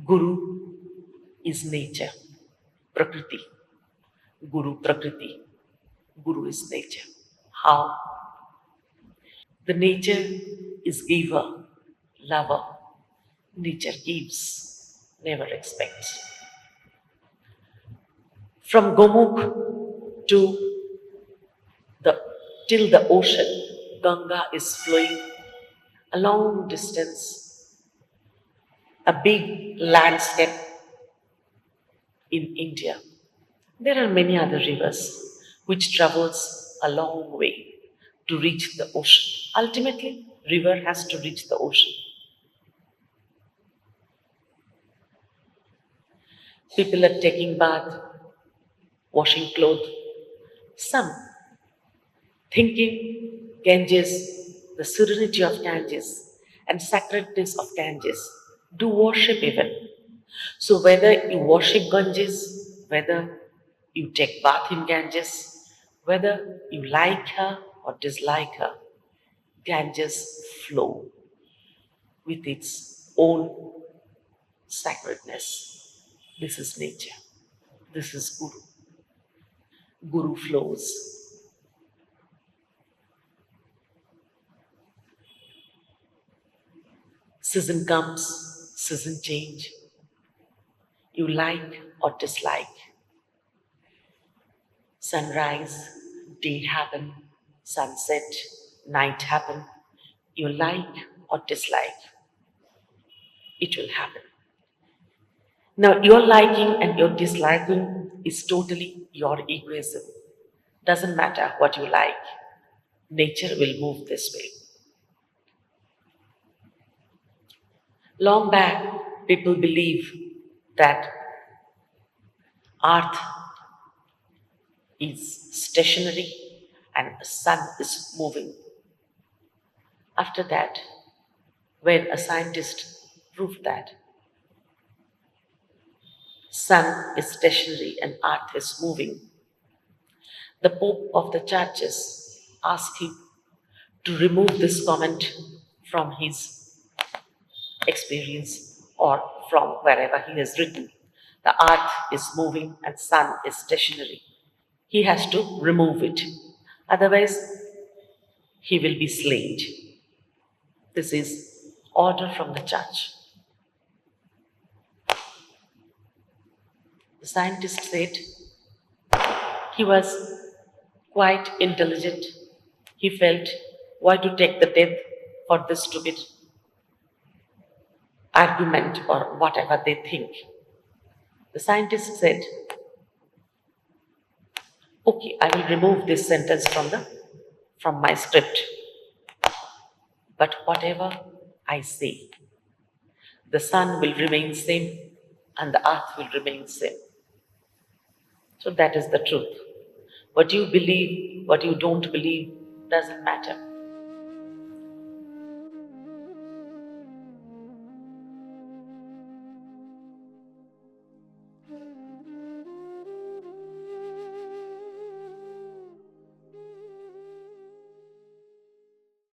Guru is nature, Prakriti. Guru, Prakriti. Guru is nature. How? The nature is giver, lover. Nature gives, never expects. From Gomukh to the till the ocean, Ganga is flowing a long distance, a big landscape in India. There are many other rivers which travels a long way to reach the ocean. Ultimately, river has to reach the ocean. People are taking bath, washing clothes. Some thinking Ganges, the serenity of Ganges and sacredness of Ganges, do worship even. So whether you worship Ganges, whether you take bath in Ganges, whether you like her or dislike her, Ganges flow with its own sacredness. This is nature. This is Guru. Guru flows. Season comes, season change. You like or dislike. Sunrise, day happen, sunset, night happen. You like or dislike. It will happen. Now, your liking and your disliking is totally your egoism. Doesn't matter what you like. Nature will move this way. Long back, people believe that earth is stationary and the sun is moving. After that, when a scientist proved that sun is stationary and earth is moving, the Pope of the churches asked him to remove this comment from his experience or from wherever he has written. The earth is moving and sun is stationary. He has to remove it. Otherwise, he will be slain. This is order from the church. The scientist said he was quite intelligent. He felt, why to take the death for this stupid argument or whatever they think. The scientist said, okay, I will remove this sentence from my script. But whatever I say, the sun will remain same and the earth will remain same. So that is the truth. What you believe, what you don't believe, doesn't matter.